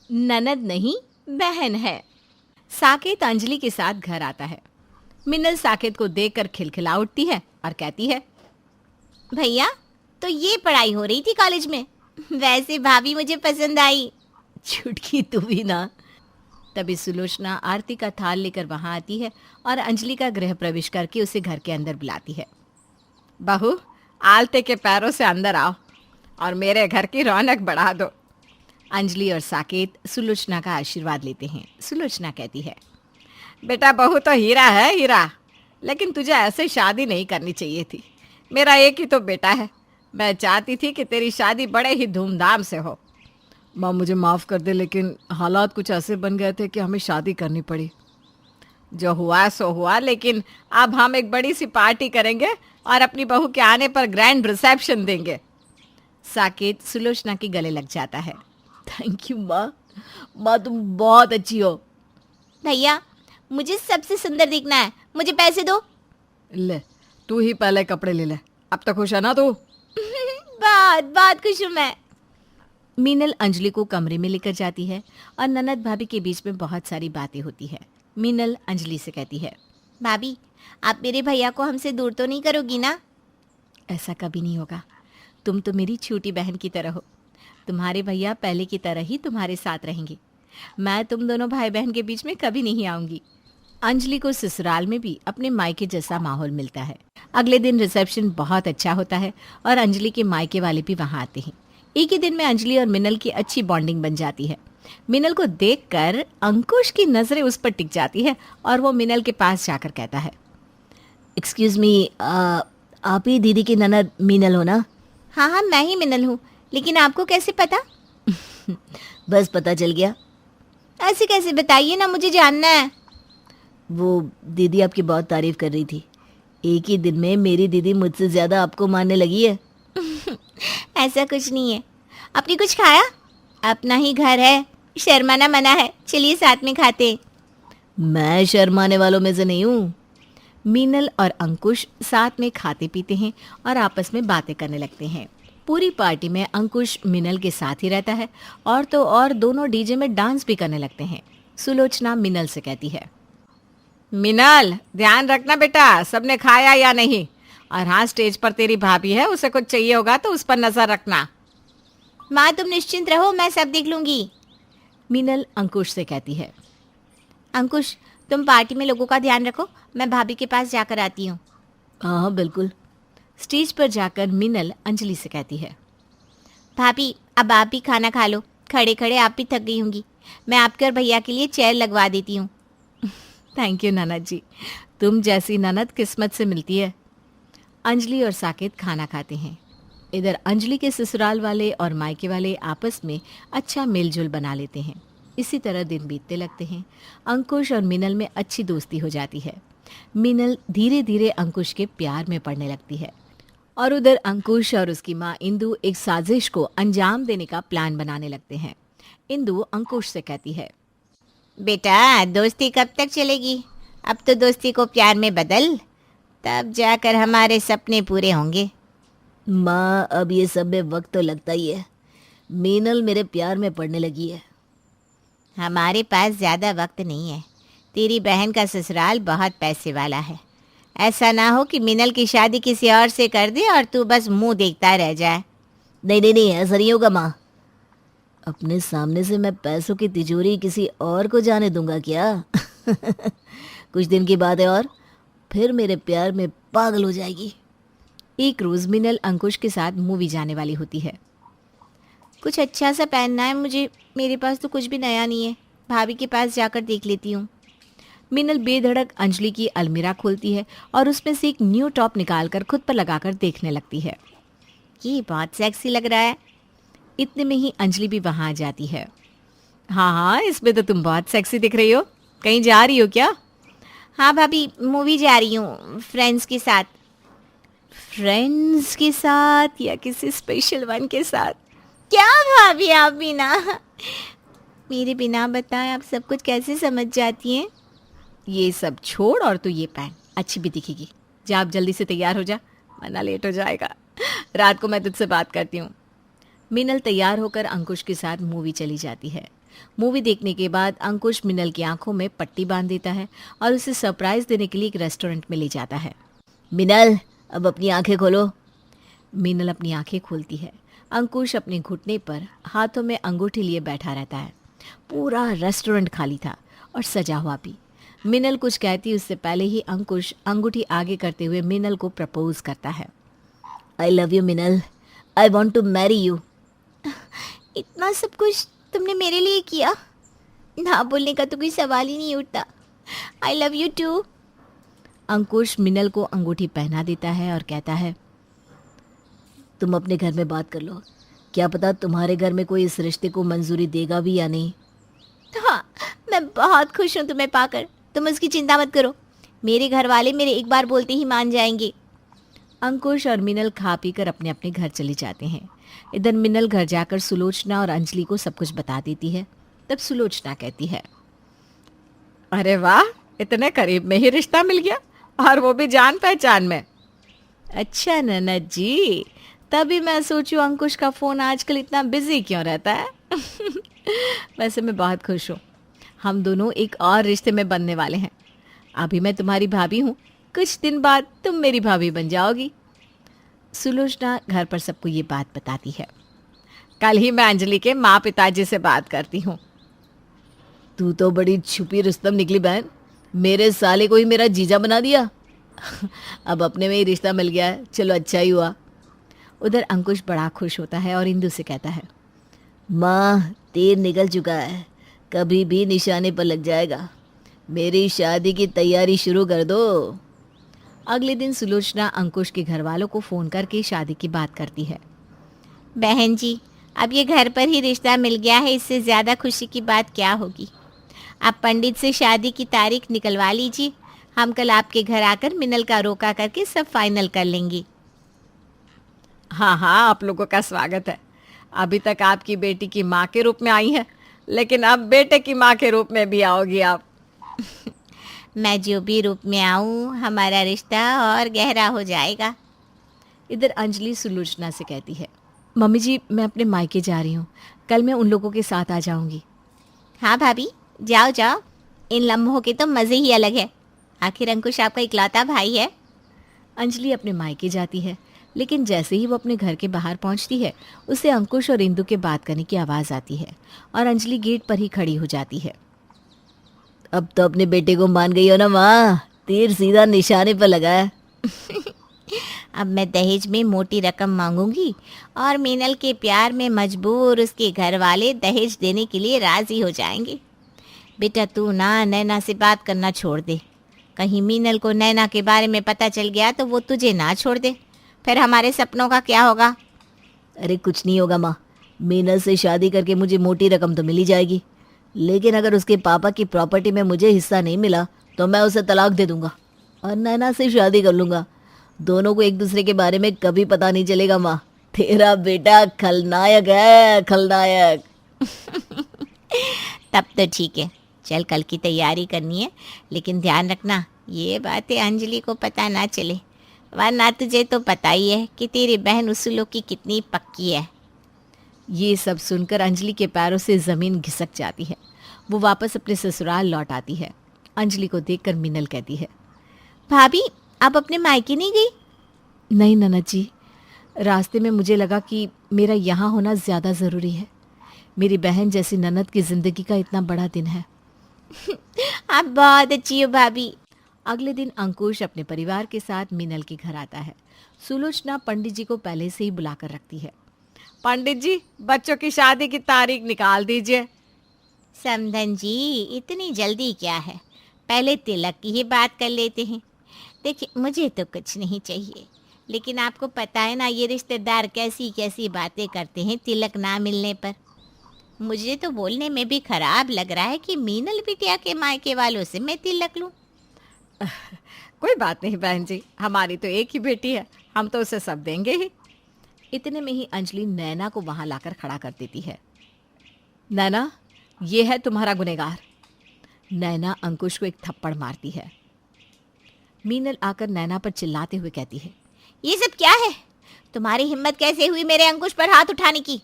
ननद नहीं, बहन है। साकेत अंजलि के साथ घर आता है। मिनल साकेत को देखकर खिलखिला उठती है और कहती है, भैया, तो ये पढ़ाई हो रही थी कॉलेज में? वैसे भाभी मुझे पसंद आई। चुटकी तू भी ना। तभी सुलोचना आरती का थाल लेकर वहां आती है और अंजलि का गृह प्रवेश करके उसे घर के अंदर बुलाती है। बहू, आलते के पैरों से अंदर आओ और मेरे घर की रौनक बढ़ा दो। अंजलि और साकेत सुलोचना का आशीर्वाद लेते हैं। सुलोचना कहती है, बेटा बहू तो हीरा है, हीरा, लेकिन तुझे ऐसे शादी नहीं करनी चाहिए थी। मेरा एक ही तो बेटा है। मैं चाहती थी कि तेरी शादी बड़े ही धूमधाम से हो। माँ मुझे माफ़ कर दे, लेकिन हालात कुछ ऐसे बन गए थे कि हमें शादी करनी पड़ी। जो हुआ सो हुआ, लेकिन अब हम एक बड़ी सी पार्टी करेंगे और अपनी बहू के आने पर ग्रैंड रिसेप्शन देंगे। साकेत सुलोचना के गले लग जाता है। थैंक यू माँ, माँ तुम बहुत अच्छी हो। भैया, मुझे सबसे सुंदर दिखना है, मुझे पैसे दो। ले, तू ही पहले कपड़े ले ले। अब तक खुश है ना तू? बहुत बहुत खुश हूँ मैं। मीनल अंजलि को कमरे में लेकर जाती है और ननद भाभी के बीच में बहुत सारी बातें होती है। मीनल अंजलि से कहती है, भाभी, आप मेरे भैया को हमसे दूर तो नहीं करोगी ना? ऐसा कभी नहीं होगा। तुम तो मेरी छोटी बहन की तरह हो। तुम्हारे भैया पहले की तरह ही तुम्हारे साथ रहेंगे। मैं तुम दोनों भाई बहन के बीच में कभी नहीं आऊंगी। अंजलि को ससुराल में भी अपने मायके जैसा माहौल मिलता है। अगले दिन रिसेप्शन बहुत अच्छा होता है और अंजलि के मायके वाले भी वहाँ आते हैं। एक ही दिन में अंजलि और मिनल की अच्छी बॉन्डिंग बन जाती है। मिनल को देखकर अंकुश की नजरें उस पर टिक जाती है और वो मिनल के पास जाकर कहता है, एक्सक्यूज मी, आप ही दीदी की ननद मीनल हो ना? हाँ हाँ, मैं ही मिनल हूँ, लेकिन आपको कैसे पता? बस पता चल गया। ऐसे कैसे, बताइए ना, मुझे जानना है। वो दीदी आपकी बहुत तारीफ कर रही थी। एक ही दिन में मेरी दीदी मुझसे ज़्यादा आपको मानने लगी है। ऐसा कुछ नहीं है। आपने कुछ खाया? अपना ही घर है, शर्माना मना है। चलिए साथ में खाते हैं। मैं शर्माने वालों में से नहीं हूँ। मीनल और अंकुश साथ में खाते पीते हैं और आपस में बातें करने लगते हैं। पूरी पार्टी में अंकुश मिनल के साथ ही रहता है और तो और दोनों डीजे में डांस भी करने लगते हैं। सुलोचना मिनल से कहती है, मिनल ध्यान रखना बेटा, सबने खाया या नहीं। और हाँ, स्टेज पर तेरी भाभी है, उसे कुछ चाहिए होगा तो उस पर नजर रखना। माँ, तुम निश्चिंत रहो, मैं सब देख लूंगी। मिनल अंकुश से कहती है। अंकुश, तुम पार्टी में लोगों का ध्यान रखो, मैं भाभी के पास जाकर आती हूँ। हाँ बिल्कुल। स्टेज पर जाकर मिनल अंजलि से कहती है, भाभी, अब आप भी खाना खा लो। खड़े खड़े आप भी थक गई होंगी। मैं आपके और भैया के लिए चेयर लगवा देती हूँ। थैंक यू ननद जी, तुम जैसी ननद किस्मत से मिलती है। अंजलि और साकेत खाना खाते हैं। इधर अंजलि के ससुराल वाले और मायके वाले आपस में अच्छा मेलजोल बना लेते हैं। इसी तरह दिन बीतते लगते हैं। अंकुश और मिनल में अच्छी दोस्ती हो जाती है। मिनल धीरे धीरे अंकुश के प्यार में पड़ने लगती है और उधर अंकुश और उसकी माँ इंदु एक साजिश को अंजाम देने का प्लान बनाने लगते हैं। इंदु अंकुश से कहती है, बेटा, दोस्ती कब तक चलेगी? अब तो दोस्ती को प्यार में बदल, तब जाकर हमारे सपने पूरे होंगे। माँ अब ये सब में वक्त तो लगता ही है। मीनल मेरे प्यार में पड़ने लगी है। हमारे पास ज़्यादा वक्त नहीं है। तेरी बहन का ससुराल बहुत पैसे वाला है। ऐसा ना हो कि मिनल की शादी किसी और से कर दे और तू बस मुंह देखता रह जाए। नहीं नहीं नहीं, ऐसा नहीं होगा माँ। अपने सामने से मैं पैसों की तिजोरी किसी और को जाने दूंगा क्या? कुछ दिन की बात है और फिर मेरे प्यार में पागल हो जाएगी। एक रोज मिनल अंकुश के साथ मूवी जाने वाली होती है। कुछ अच्छा सा पहनना है मुझे, मेरे पास तो कुछ भी नया नहीं है। भाभी के पास जाकर देख लेती हूँ। मिनल बेधड़क अंजलि की अलमीरा खोलती है और उसमें से एक न्यू टॉप निकालकर खुद पर लगाकर देखने लगती है। ये बहुत सेक्सी लग रहा है। इतने में ही अंजलि भी वहां आ जाती है। हाँ हाँ, इसमें तो तुम बहुत सेक्सी दिख रही हो। कहीं जा रही हो क्या? हाँ भाभी, मूवी जा रही हूँ फ्रेंड्स के साथ। फ्रेंड्स के साथ या किसी स्पेशल वन के साथ? क्या भाभी, आप बिना मेरे बिना बताए आप सब कुछ कैसे समझ जाती हैं? ये सब छोड़ और तू ये पहन, अच्छी भी दिखेगी। जा आप जल्दी से तैयार हो जा, वरना लेट हो जाएगा। रात को मैं तुझसे बात करती हूँ। मिनल तैयार होकर अंकुश के साथ मूवी चली जाती है। मूवी देखने के बाद अंकुश मिनल की आंखों में पट्टी बांध देता है और उसे सरप्राइज देने के लिए एक रेस्टोरेंट में ले जाता है। मिनल, अब अपनी आंखें खोलो। मिनल अपनी आंखें खोलती है। अंकुश अपने घुटने पर हाथों में अंगूठी लिए बैठा रहता है। पूरा रेस्टोरेंट खाली था और सजा हुआ भी। मिनल कुछ कहती उससे पहले ही अंकुश अंगूठी आगे करते हुए मिनल को प्रपोज करता है। आई love you Minal, I want to marry you. इतना सब कुछ तुमने मेरे लिए किया, ना बोलने का तो कोई सवाल ही नहीं उठता। I love you too. Ankush Minal को अंगूठी पहना देता है और कहता है, तुम अपने घर में बात कर लो, क्या पता तुम्हारे घर में कोई इस रिश्ते को मंजूरी देगा भी या नहीं। हाँ, मैं बहुत खुश हूँ तुम्हें पाकर, तुम उसकी चिंता मत करो। मेरे घर वाले मेरे एक बार बोलते ही मान जाएंगे। अंकुश और मिनल खा पी कर अपने अपने घर चले जाते हैं। इधर मिनल घर जाकर सुलोचना और अंजलि को सब कुछ बता देती है। तब सुलोचना कहती है, अरे वाह, इतने करीब में ही रिश्ता मिल गया, और वो भी जान पहचान में। अच्छा ननद जी, तभी मैं सोचूं अंकुश का फ़ोन आजकल इतना बिजी क्यों रहता है। वैसे मैं बहुत खुश हूँ, हम दोनों एक और रिश्ते में बनने वाले हैं। अभी मैं तुम्हारी भाभी हूँ, कुछ दिन बाद तुम मेरी भाभी बन जाओगी। सुलोचना घर पर सबको ये बात बताती है। कल ही मैं अंजलि के माँ पिताजी से बात करती हूँ। तू तो बड़ी छुपी रुस्तम निकली बहन, मेरे साले को ही मेरा जीजा बना दिया। अब अपने में ही रिश्ता मिल गया है, चलो अच्छा ही हुआ। उधर अंकुश बड़ा खुश होता है और इंदु से कहता है, माँ तीर निकल चुका है, कभी भी निशाने पर लग जाएगा। मेरी शादी की तैयारी शुरू कर दो। अगले दिन सुलोचना अंकुश के घर वालों को फ़ोन करके शादी की बात करती है। बहन जी, अब ये घर पर ही रिश्ता मिल गया है, इससे ज़्यादा खुशी की बात क्या होगी। आप पंडित से शादी की तारीख निकलवा लीजिए, हम कल आपके घर आकर मिनल का रोका करके सब फाइनल कर लेंगे। हाँ हाँ, आप लोगों का स्वागत है। अभी तक आपकी बेटी की माँ के रूप में आई है, लेकिन अब बेटे की माँ के रूप में भी आओगी आप। मैं जो भी रूप में आऊँ, हमारा रिश्ता और गहरा हो जाएगा। इधर अंजलि सुलोचना से कहती है, मम्मी जी मैं अपने मायके जा रही हूँ, कल मैं उन लोगों के साथ आ जाऊँगी। हाँ भाभी, जाओ जाओ, इन लम्हों के तो मज़े ही अलग है। आखिर अंकुश आपका इकलौता भाई है। अंजलि अपने मायके जाती है, लेकिन जैसे ही वो अपने घर के बाहर पहुंचती है, उसे अंकुश और इंदु के बात करने की आवाज़ आती है और अंजलि गेट पर ही खड़ी हो जाती है। अब तो अपने बेटे को मान गई हो ना माँ, तीर सीधा निशाने पर लगा है। अब मैं दहेज में मोटी रकम मांगूंगी और मीनल के प्यार में मजबूर उसके घर वाले दहेज देने के लिए राज़ी हो जाएंगे। बेटा तू ना नैना से बात करना छोड़ दे, कहीं मीनल को नैना के बारे में पता चल गया तो वो तुझे ना छोड़ दे, फिर हमारे सपनों का क्या होगा। अरे कुछ नहीं होगा माँ, मीनल से शादी करके मुझे मोटी रकम तो मिल ही जाएगी, लेकिन अगर उसके पापा की प्रॉपर्टी में मुझे हिस्सा नहीं मिला तो मैं उसे तलाक दे दूंगा और नैना से शादी कर लूँगा। दोनों को एक दूसरे के बारे में कभी पता नहीं चलेगा माँ। तेरा बेटा खलनायक है, खलनायक। तब तो ठीक है, चल कल की तैयारी करनी है, लेकिन ध्यान रखना ये बातें अंजलि को पता ना चले, वरना तुझे तो पता ही है कि तेरी बहन उसूलों की कितनी पक्की है। ये सब सुनकर अंजलि के पैरों से ज़मीन घिसक जाती है। वो वापस अपने ससुराल लौट आती है। अंजलि को देखकर मिनल कहती है, भाभी आप अपने मायके नहीं गई? नहीं ननद जी, रास्ते में मुझे लगा कि मेरा यहाँ होना ज़्यादा ज़रूरी है। मेरी बहन जैसी ननद की ज़िंदगी का इतना बड़ा दिन है। आप बहुत अच्छी हो भाभी। अगले दिन अंकुश अपने परिवार के साथ मिनल के घर आता है। सुलोचना पंडित जी को पहले से ही बुलाकर रखती है। पंडित जी, बच्चों की शादी की तारीख निकाल दीजिए। समधन जी, इतनी जल्दी क्या है, पहले तिलक की ही बात कर लेते हैं। देखिए मुझे तो कुछ नहीं चाहिए, लेकिन आपको पता है ना ये रिश्तेदार कैसी कैसी बातें करते हैं तिलक ना मिलने पर। मुझे तो बोलने में भी खराब लग रहा है कि मीनल बिटिया के मायके वालों से मैं तिलक लूं। कोई बात नहीं बहन जी, हमारी तो एक ही बेटी है, हम तो उसे सब देंगे ही। इतने में ही अंजलि नैना को वहां लाकर खड़ा कर देती है। नैना, ये है तुम्हारा गुनहगार। नैना अंकुश को एक थप्पड़ मारती है। मीनल आकर नैना पर चिल्लाते हुए कहती है, ये सब क्या है? तुम्हारी हिम्मत कैसे हुई मेरे अंकुश पर हाथ उठाने की?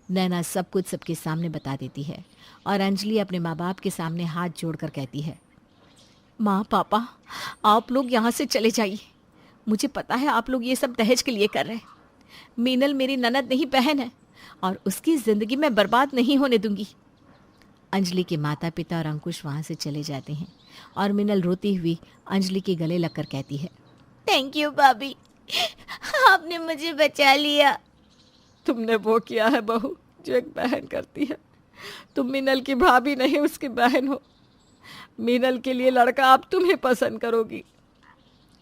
नैना सब कुछ सबके सामने बता देती है और अंजलि अपने माँ बाप के सामने हाथ जोड़कर कहती है, माँ पापा आप लोग यहाँ से चले जाइए। मुझे पता है आप लोग ये सब दहेज के लिए कर रहे हैं। मीनल मेरी ननद नहीं बहन है और उसकी ज़िंदगी मैं बर्बाद नहीं होने दूंगी। अंजलि के माता पिता और अंकुश वहाँ से चले जाते हैं और मीनल रोती हुई अंजलि के गले लगकर कहती है, थैंक यू भाभी, आपने मुझे बचा लिया। तुमने वो किया है बहू जो एक बहन करती है। तुम मीनल की भाभी नहीं उसकी बहन हो। मीनल के लिए लड़का अब तुम्हें पसंद करोगी।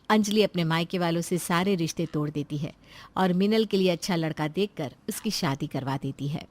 अंजलि अपने मायके वालों से सारे रिश्ते तोड़ देती है और मीनल के लिए अच्छा लड़का देखकर उसकी शादी करवा देती है।